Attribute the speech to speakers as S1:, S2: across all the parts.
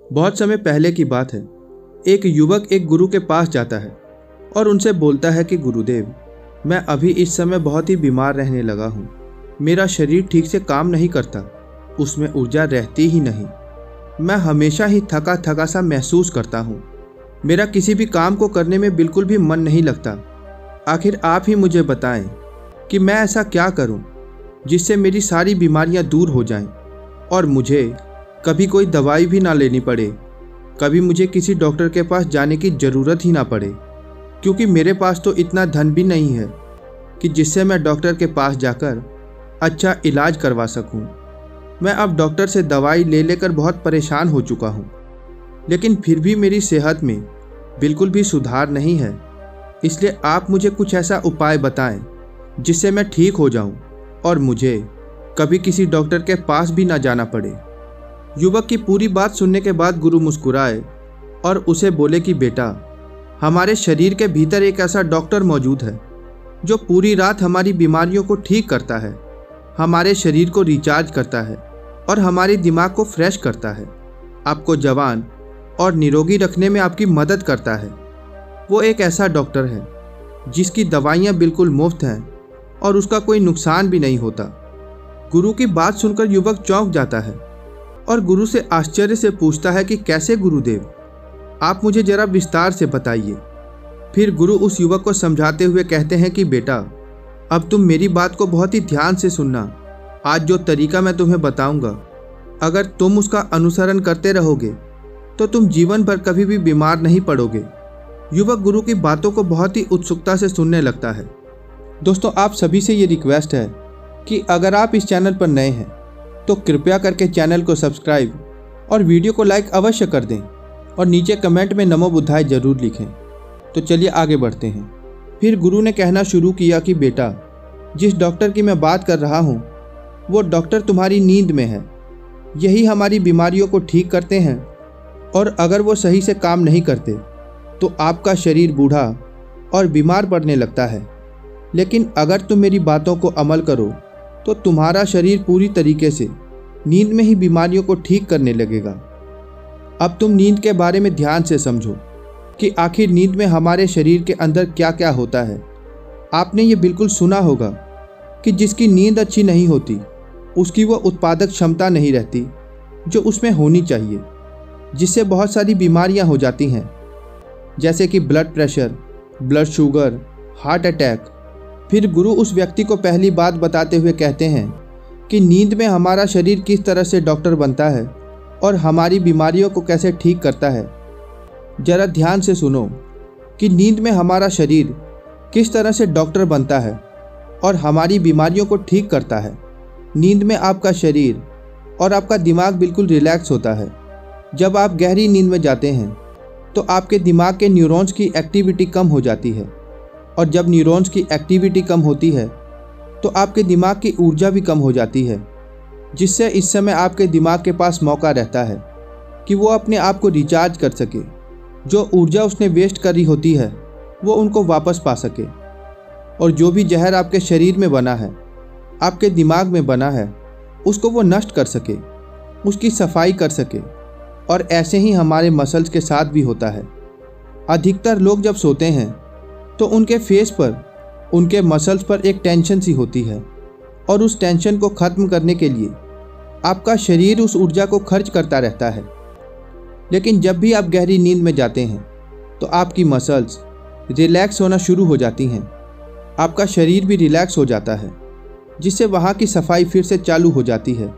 S1: बहुत समय पहले की बात है। एक युवक एक गुरु के पास जाता है और उनसे बोलता है कि गुरुदेव, मैं अभी इस समय बहुत ही बीमार रहने लगा हूँ। मेरा शरीर ठीक से काम नहीं करता, उसमें ऊर्जा रहती ही नहीं। मैं हमेशा ही थका थका सा महसूस करता हूँ। मेरा किसी भी काम को करने में बिल्कुल भी मन नहीं लगता। आखिर आप ही मुझे बताएं कि मैं ऐसा क्या करूं जिससे मेरी सारी बीमारियां दूर हो जाएं और मुझे कभी कोई दवाई भी ना लेनी पड़े, कभी मुझे किसी डॉक्टर के पास जाने की ज़रूरत ही ना पड़े, क्योंकि मेरे पास तो इतना धन भी नहीं है कि जिससे मैं डॉक्टर के पास जाकर अच्छा इलाज करवा सकूं। मैं अब डॉक्टर से दवाई ले लेकर बहुत परेशान हो चुका हूं, लेकिन फिर भी मेरी सेहत में बिल्कुल भी सुधार नहीं है। इसलिए आप मुझे कुछ ऐसा उपाय बताएं जिससे मैं ठीक हो जाऊं और मुझे कभी किसी डॉक्टर के पास भी ना जाना पड़े। युवक की पूरी बात सुनने के बाद गुरु मुस्कुराए और उसे बोले कि बेटा, हमारे शरीर के भीतर एक ऐसा डॉक्टर मौजूद है जो पूरी रात हमारी बीमारियों को ठीक करता है, हमारे शरीर को रिचार्ज करता है और हमारे दिमाग को फ्रेश करता है, आपको जवान और निरोगी रखने में आपकी मदद करता है। वो एक ऐसा डॉक्टर है जिसकी दवाइयाँ बिल्कुल मुफ्त हैं और उसका कोई नुकसान भी नहीं होता। गुरु की बात सुनकर युवक चौंक जाता है और गुरु से आश्चर्य से पूछता है कि कैसे गुरुदेव, आप मुझे जरा विस्तार से बताइए। फिर गुरु उस युवक को समझाते हुए कहते हैं कि बेटा, अब तुम मेरी बात को बहुत ही ध्यान से सुनना। आज जो तरीका मैं तुम्हें बताऊंगा, अगर तुम उसका अनुसरण करते रहोगे तो तुम जीवन भर कभी भी बीमार नहीं पड़ोगे। युवक गुरु की बातों को बहुत ही उत्सुकता से सुनने लगता है। दोस्तों, आप सभी से ये रिक्वेस्ट है कि अगर आप इस चैनल पर नए हैं तो कृपया करके चैनल को सब्सक्राइब और वीडियो को लाइक अवश्य कर दें और नीचे कमेंट में नमो बुद्धाय जरूर लिखें। तो चलिए आगे बढ़ते हैं। फिर गुरु ने कहना शुरू किया कि बेटा, जिस डॉक्टर की मैं बात कर रहा हूँ वो डॉक्टर तुम्हारी नींद में है। यही हमारी बीमारियों को ठीक करते हैं और अगर वो सही से काम नहीं करते तो आपका शरीर बूढ़ा और बीमार पड़ने लगता है। लेकिन अगर तुम मेरी बातों को अमल करो तो तुम्हारा शरीर पूरी तरीके से नींद में ही बीमारियों को ठीक करने लगेगा। अब तुम नींद के बारे में ध्यान से समझो कि आखिर नींद में हमारे शरीर के अंदर क्या क्या होता है। आपने ये बिल्कुल सुना होगा कि जिसकी नींद अच्छी नहीं होती उसकी वो उत्पादक क्षमता नहीं रहती जो उसमें होनी चाहिए, जिससे बहुत सारी बीमारियां हो जाती हैं, जैसे कि blood pressure, blood sugar, heart attack. फिर गुरु उस व्यक्ति को पहली बात बताते हुए कहते हैं कि नींद में हमारा शरीर किस तरह से डॉक्टर बनता है और हमारी बीमारियों को कैसे ठीक करता है। जरा ध्यान से सुनो कि नींद में हमारा शरीर किस तरह से डॉक्टर बनता है और हमारी बीमारियों को ठीक करता है। नींद में आपका शरीर और आपका दिमाग बिल्कुल रिलैक्स होता है। जब आप गहरी नींद में जाते हैं तो आपके दिमाग के न्यूरॉन्स की एक्टिविटी कम हो जाती है और जब न्यूरॉन्स की एक्टिविटी कम होती है तो आपके दिमाग की ऊर्जा भी कम हो जाती है, जिससे इस समय आपके दिमाग के पास मौका रहता है कि वो अपने आप को रिचार्ज कर सके। जो ऊर्जा उसने वेस्ट करी होती है वो उनको वापस पा सके और जो भी जहर आपके शरीर में बना है, आपके दिमाग में बना है, उसको वो नष्ट कर सके, उसकी सफाई कर सके। और ऐसे ही हमारे मसल्स के साथ भी होता है। अधिकतर लोग जब सोते हैं तो उनके फेस पर, उनके मसल्स पर एक टेंशन सी होती है और उस टेंशन को ख़त्म करने के लिए आपका शरीर उस ऊर्जा को खर्च करता रहता है। लेकिन जब भी आप गहरी नींद में जाते हैं तो आपकी मसल्स रिलैक्स होना शुरू हो जाती हैं, आपका शरीर भी रिलैक्स हो जाता है, जिससे वहाँ की सफाई फिर से चालू हो जाती है,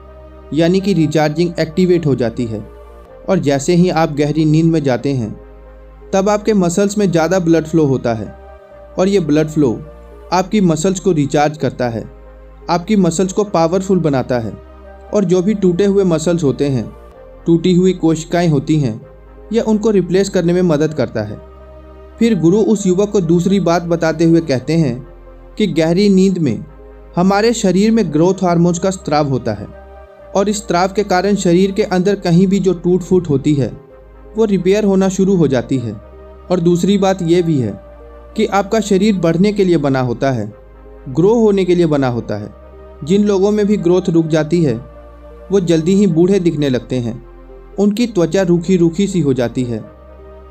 S1: यानी कि रिचार्जिंग एक्टिवेट हो जाती है। और जैसे ही आप गहरी नींद में जाते हैं तब आपके मसल्स में ज़्यादा ब्लड फ्लो होता है और ये ब्लड फ्लो आपकी मसल्स को रिचार्ज करता है, आपकी मसल्स को पावरफुल बनाता है और जो भी टूटे हुए मसल्स होते हैं, टूटी हुई कोशिकाएं होती हैं, यह उनको रिप्लेस करने में मदद करता है। फिर गुरु उस युवक को दूसरी बात बताते हुए कहते हैं कि गहरी नींद में हमारे शरीर में ग्रोथ हार्मोन्स का स्त्राव होता है और इस स्त्राव के कारण शरीर के अंदर कहीं भी जो टूट फूट होती है वो रिपेयर होना शुरू हो जाती है। और दूसरी बात ये भी है कि आपका शरीर बढ़ने के लिए बना होता है, ग्रो होने के लिए बना होता है। जिन लोगों में भी ग्रोथ रुक जाती है वो जल्दी ही बूढ़े दिखने लगते हैं उनकी त्वचा रूखी रूखी सी हो जाती है,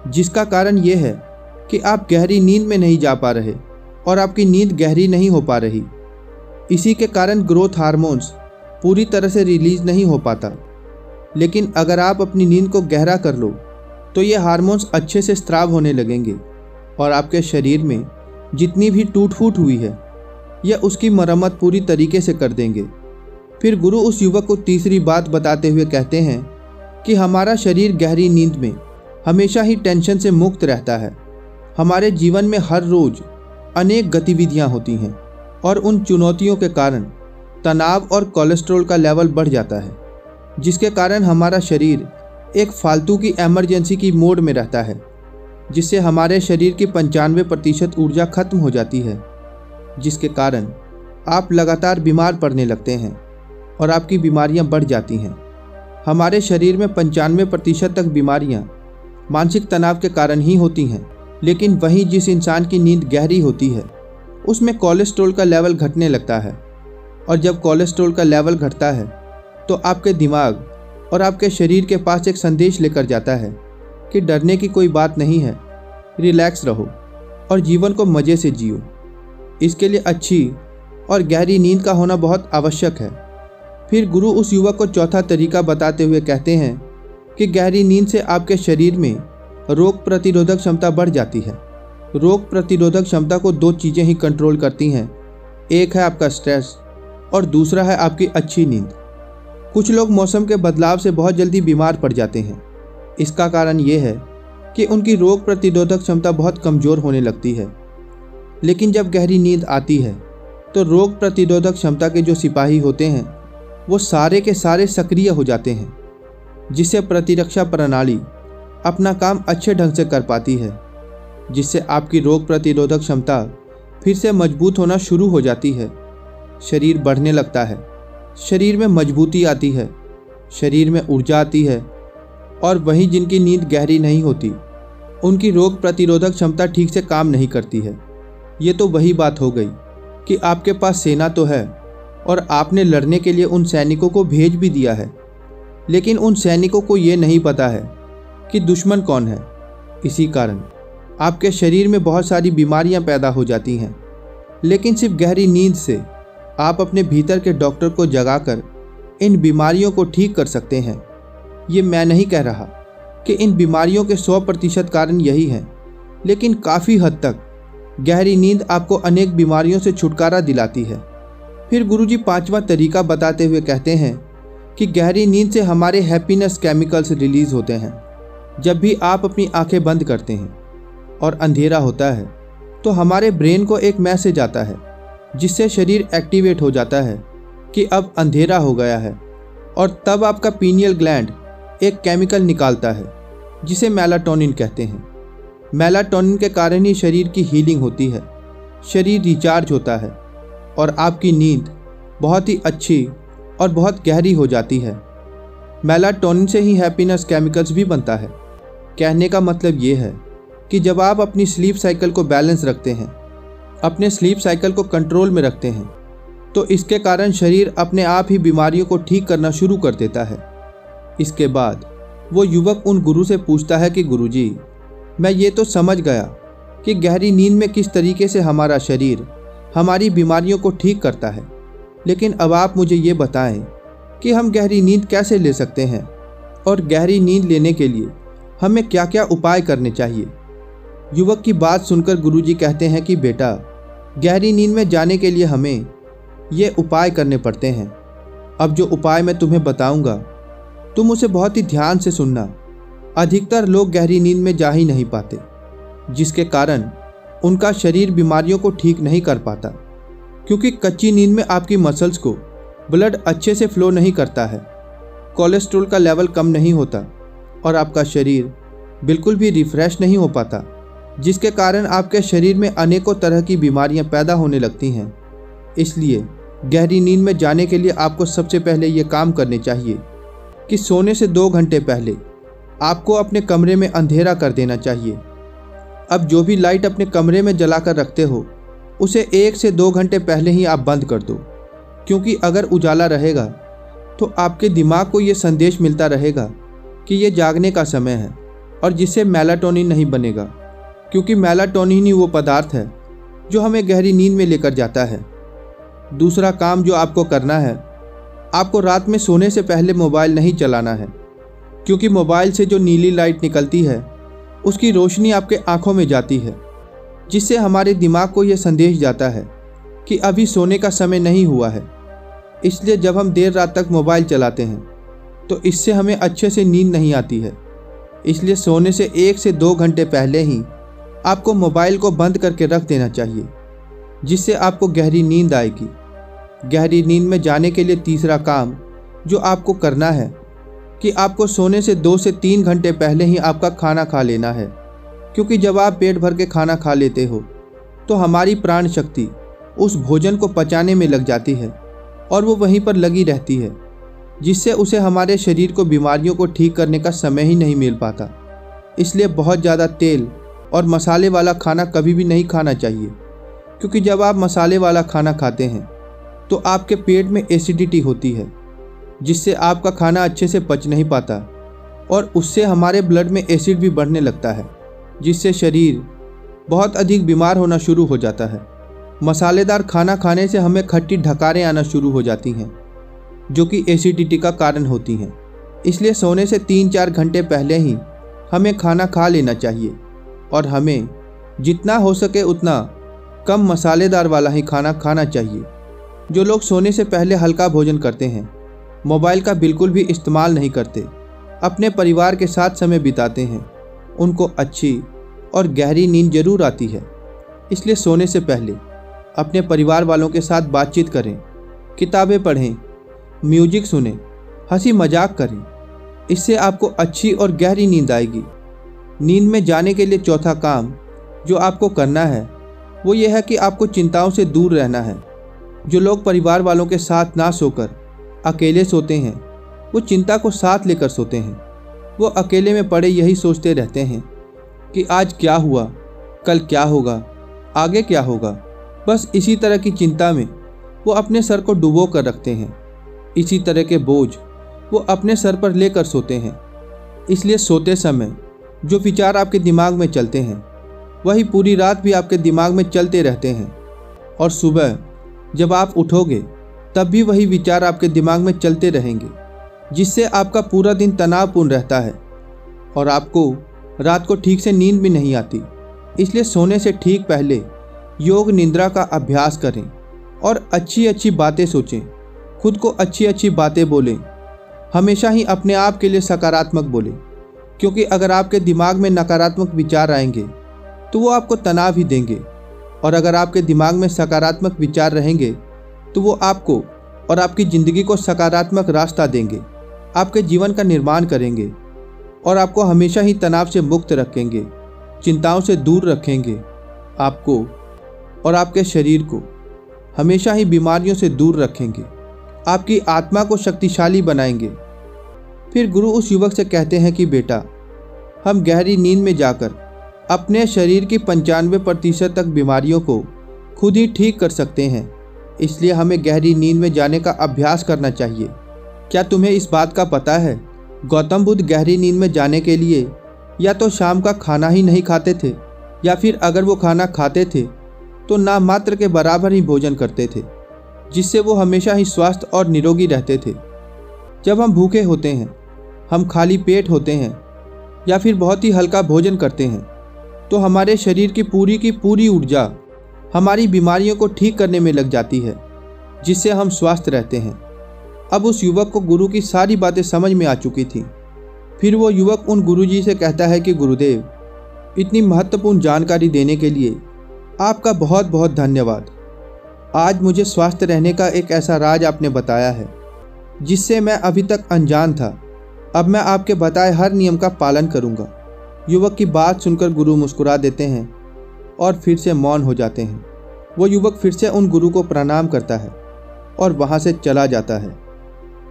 S1: जिसका कारण ये है कि आप गहरी नींद में नहीं जा पा रहे और आपकी नींद गहरी नहीं हो पा रही। इसी के कारण ग्रोथ हार्मोन्स पूरी तरह से रिलीज नहीं हो पाता। लेकिन अगर आप अपनी नींद को गहरा कर लो तो ये हार्मोन्स अच्छे से स्राव होने लगेंगे और आपके शरीर में जितनी भी टूट फूट हुई है यह उसकी मरम्मत पूरी तरीके से कर देंगे। फिर गुरु उस युवक को तीसरी बात बताते हुए कहते हैं कि हमारा शरीर गहरी नींद में हमेशा ही टेंशन से मुक्त रहता है। हमारे जीवन में हर रोज अनेक गतिविधियां होती हैं और उन चुनौतियों के कारण तनाव और कोलेस्ट्रॉल का लेवल बढ़ जाता है, जिसके कारण हमारा शरीर एक फालतू की इमरजेंसी की मोड में रहता है, जिससे हमारे शरीर की 95% ऊर्जा खत्म हो जाती है, जिसके कारण आप लगातार बीमार पड़ने लगते हैं और आपकी बीमारियां बढ़ जाती हैं। हमारे शरीर में 95% तक बीमारियां मानसिक तनाव के कारण ही होती हैं। लेकिन वहीं जिस इंसान की नींद गहरी होती है उसमें कोलेस्ट्रॉल का लेवल घटने लगता है, और जब कोलेस्ट्रॉल का लेवल घटता है तो आपके दिमाग और आपके शरीर के पास एक संदेश लेकर जाता है कि डरने की कोई बात नहीं है, रिलैक्स रहो और जीवन को मज़े से जियो। इसके लिए अच्छी और गहरी नींद का होना बहुत आवश्यक है। फिर गुरु उस युवक को चौथा तरीका बताते हुए कहते हैं कि गहरी नींद से आपके शरीर में रोग प्रतिरोधक क्षमता बढ़ जाती है। रोग प्रतिरोधक क्षमता को दो चीज़ें ही कंट्रोल करती हैं, एक है आपका स्ट्रेस और दूसरा है आपकी अच्छी नींद। कुछ लोग मौसम के बदलाव से बहुत जल्दी बीमार पड़ जाते हैं। इसका कारण ये है कि उनकी रोग प्रतिरोधक क्षमता बहुत कमज़ोर होने लगती है। लेकिन जब गहरी नींद आती है तो रोग प्रतिरोधक क्षमता के जो सिपाही होते हैं वो सारे के सारे सक्रिय हो जाते हैं, जिससे प्रतिरक्षा प्रणाली अपना काम अच्छे ढंग से कर पाती है, जिससे आपकी रोग प्रतिरोधक क्षमता फिर से मजबूत होना शुरू हो जाती है। शरीर बढ़ने लगता है, शरीर में मजबूती आती है, शरीर में ऊर्जा आती है। और वहीं जिनकी नींद गहरी नहीं होती उनकी रोग प्रतिरोधक क्षमता ठीक से काम नहीं करती है। ये तो वही बात हो गई कि आपके पास सेना तो है और आपने लड़ने के लिए उन सैनिकों को भेज भी दिया है, लेकिन उन सैनिकों को ये नहीं पता है कि दुश्मन कौन है। इसी कारण आपके शरीर में बहुत सारी बीमारियां पैदा हो जाती हैं। लेकिन सिर्फ गहरी नींद से आप अपने भीतर के डॉक्टर को जगाकर इन बीमारियों को ठीक कर सकते हैं। ये मैं नहीं कह रहा कि इन बीमारियों के 100% कारण यही हैं, लेकिन काफ़ी हद तक गहरी नींद आपको अनेक बीमारियों से छुटकारा दिलाती है। फिर गुरुजी 5वां तरीका बताते हुए कहते हैं कि गहरी नींद से हमारे हैप्पीनेस केमिकल्स रिलीज होते हैं। जब भी आप अपनी आंखें बंद करते हैं और अंधेरा होता है तो हमारे ब्रेन को एक मैसेज आता है, जिससे शरीर एक्टिवेट हो जाता है कि अब अंधेरा हो गया है, और तब आपका पीनियल ग्लैंड एक केमिकल निकालता है जिसे मेलाटोनिन कहते हैं। मेलाटोनिन के कारण ही शरीर की हीलिंग होती है, शरीर रिचार्ज होता है और आपकी नींद बहुत ही अच्छी और बहुत गहरी हो जाती है। मेलाटोनिन से ही हैप्पीनेस केमिकल्स भी बनता है। कहने का मतलब ये है कि जब आप अपनी स्लीप साइकिल को बैलेंस रखते हैं, अपने स्लीप साइकिल को कंट्रोल में रखते हैं, तो इसके कारण शरीर अपने आप ही बीमारियों को ठीक करना शुरू कर देता है। इसके बाद वो युवक उन गुरु से पूछता है कि गुरुजी, मैं ये तो समझ गया कि गहरी नींद में किस तरीके से हमारा शरीर हमारी बीमारियों को ठीक करता है, लेकिन अब आप मुझे ये बताएं कि हम गहरी नींद कैसे ले सकते हैं और गहरी नींद लेने के लिए हमें क्या क्या उपाय करने चाहिए। युवक की बात सुनकर गुरुजी कहते हैं कि बेटा, गहरी नींद में जाने के लिए हमें ये उपाय करने पड़ते हैं। अब जो उपाय मैं तुम्हें बताऊंगा तुम उसे बहुत ही ध्यान से सुनना। अधिकतर लोग गहरी नींद में जा ही नहीं पाते, जिसके कारण उनका शरीर बीमारियों को ठीक नहीं कर पाता, क्योंकि कच्ची नींद में आपकी मसल्स को ब्लड अच्छे से फ्लो नहीं करता है, कोलेस्ट्रॉल का लेवल कम नहीं होता और आपका शरीर बिल्कुल भी रिफ्रेश नहीं हो पाता, जिसके कारण आपके शरीर में अनेकों तरह की बीमारियां पैदा होने लगती हैं। इसलिए गहरी नींद में जाने के लिए आपको सबसे पहले ये काम करने चाहिए कि सोने से 2 घंटे पहले आपको अपने कमरे में अंधेरा कर देना चाहिए। अब जो भी लाइट अपने कमरे में जलाकर रखते हो उसे 1 से 2 घंटे पहले ही आप बंद कर दो, क्योंकि अगर उजाला रहेगा तो आपके दिमाग को ये संदेश मिलता रहेगा कि ये जागने का समय है और जिससे मेलाटोनिन नहीं बनेगा, क्योंकि मेलाटोनिन ही वो पदार्थ है जो हमें गहरी नींद में लेकर जाता है। दूसरा काम जो आपको करना है, आपको रात में सोने से पहले मोबाइल नहीं चलाना है, क्योंकि मोबाइल से जो नीली लाइट निकलती है उसकी रोशनी आपके आँखों में जाती है, जिससे हमारे दिमाग को यह संदेश जाता है कि अभी सोने का समय नहीं हुआ है। इसलिए जब हम देर रात तक मोबाइल चलाते हैं तो इससे हमें अच्छे से नींद नहीं आती है। इसलिए सोने से 1 से 2 घंटे पहले ही आपको मोबाइल को बंद करके रख देना चाहिए, जिससे आपको गहरी नींद आएगी। गहरी नींद में जाने के लिए तीसरा काम जो आपको करना है कि आपको सोने से 2 से 3 घंटे पहले ही आपका खाना खा लेना है, क्योंकि जब आप पेट भर के खाना खा लेते हो तो हमारी प्राण शक्ति उस भोजन को पचाने में लग जाती है और वो वहीं पर लगी रहती है, जिससे उसे हमारे शरीर को बीमारियों को ठीक करने का समय ही नहीं मिल पाता। इसलिए बहुत ज़्यादा तेल और मसाले वाला खाना कभी भी नहीं खाना चाहिए, क्योंकि जब आप मसाले वाला खाना खाते हैं तो आपके पेट में एसिडिटी होती है, जिससे आपका खाना अच्छे से पच नहीं पाता और उससे हमारे ब्लड में एसिड भी बढ़ने लगता है, जिससे शरीर बहुत अधिक बीमार होना शुरू हो जाता है। मसालेदार खाना खाने से हमें खट्टी ढकारें आना शुरू हो जाती हैं, जो कि एसिडिटी का कारण होती हैं। इसलिए सोने से 3-4 घंटे पहले ही हमें खाना खा लेना चाहिए और हमें जितना हो सके उतना कम मसालेदार वाला ही खाना खाना चाहिए। जो लोग सोने से पहले हल्का भोजन करते हैं, मोबाइल का बिल्कुल भी इस्तेमाल नहीं करते, अपने परिवार के साथ समय बिताते हैं, उनको अच्छी और गहरी नींद जरूर आती है। इसलिए सोने से पहले अपने परिवार वालों के साथ बातचीत करें, किताबें पढ़ें, म्यूजिक सुनें, हंसी मजाक करें। इससे आपको अच्छी और गहरी नींद आएगी। नींद में जाने के लिए चौथा काम जो आपको करना है वो ये है कि आपको चिंताओं से दूर रहना है। जो लोग परिवार वालों के साथ ना सोकर अकेले सोते हैं, वो चिंता को साथ लेकर सोते हैं। वो अकेले में पड़े यही सोचते रहते हैं कि आज क्या हुआ, कल क्या होगा, आगे क्या होगा। बस इसी तरह की चिंता में वो अपने सर को डुबो कर रखते हैं। इसी तरह के बोझ वो अपने सर पर लेकर सोते हैं। इसलिए सोते समय जो विचार आपके दिमाग में चलते हैं वही पूरी रात भी आपके दिमाग में चलते रहते हैं, और सुबह जब आप उठोगे तब भी वही विचार आपके दिमाग में चलते रहेंगे, जिससे आपका पूरा दिन तनावपूर्ण रहता है और आपको रात को ठीक से नींद भी नहीं आती। इसलिए सोने से ठीक पहले योग निद्रा का अभ्यास करें और अच्छी अच्छी बातें सोचें, खुद को अच्छी अच्छी बातें बोलें। हमेशा ही अपने आप के लिए सकारात्मक बोलें, क्योंकि अगर आपके दिमाग में नकारात्मक विचार आएंगे तो वो आपको तनाव ही देंगे, और अगर आपके दिमाग में सकारात्मक विचार रहेंगे तो वो आपको और आपकी ज़िंदगी को सकारात्मक रास्ता देंगे, आपके जीवन का निर्माण करेंगे और आपको हमेशा ही तनाव से मुक्त रखेंगे, चिंताओं से दूर रखेंगे, आपको और आपके शरीर को हमेशा ही बीमारियों से दूर रखेंगे, आपकी आत्मा को शक्तिशाली बनाएंगे। फिर गुरु उस युवक से कहते हैं कि बेटा, हम गहरी नींद में जाकर अपने शरीर की 95% तक बीमारियों को खुद ही ठीक कर सकते हैं। इसलिए हमें गहरी नींद में जाने का अभ्यास करना चाहिए। क्या तुम्हें इस बात का पता है, गौतम बुद्ध गहरी नींद में जाने के लिए या तो शाम का खाना ही नहीं खाते थे, या फिर अगर वो खाना खाते थे तो ना मात्र के बराबर ही भोजन करते थे, जिससे वो हमेशा ही स्वस्थ और निरोगी रहते थे। जब हम भूखे होते हैं, हम खाली पेट होते हैं या फिर बहुत ही हल्का भोजन करते हैं, तो हमारे शरीर की पूरी ऊर्जा हमारी बीमारियों को ठीक करने में लग जाती है, जिससे हम स्वस्थ रहते हैं। अब उस युवक को गुरु की सारी बातें समझ में आ चुकी थीं। फिर वो युवक उन गुरुजी से कहता है कि गुरुदेव, इतनी महत्वपूर्ण जानकारी देने के लिए आपका बहुत बहुत धन्यवाद। आज मुझे स्वस्थ रहने का एक ऐसा राज आपने बताया है जिससे मैं अभी तक अनजान था। अब मैं आपके बताए हर नियम का पालन करूंगा। युवक की बात सुनकर गुरु मुस्कुरा देते हैं और फिर से मौन हो जाते हैं। वो युवक फिर से उन गुरु को प्रणाम करता है और वहाँ से चला जाता है।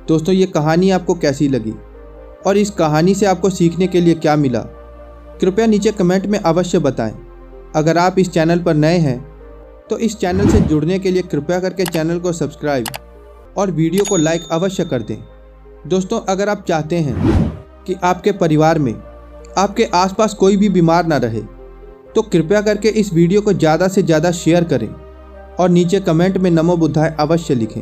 S1: दोस्तों, ये कहानी आपको कैसी लगी और इस कहानी से आपको सीखने के लिए क्या मिला, कृपया नीचे कमेंट में अवश्य बताएं। अगर आप इस चैनल पर नए हैं तो इस चैनल से जुड़ने के लिए कृपया करके चैनल को सब्सक्राइब और वीडियो को लाइक अवश्य कर दें। दोस्तों, अगर आप चाहते हैं कि आपके परिवार में, आपके आसपास कोई भी बीमार ना रहे, तो कृपया करके इस वीडियो को ज़्यादा से ज़्यादा शेयर करें और नीचे कमेंट में नमो बुद्धाय अवश्य लिखें।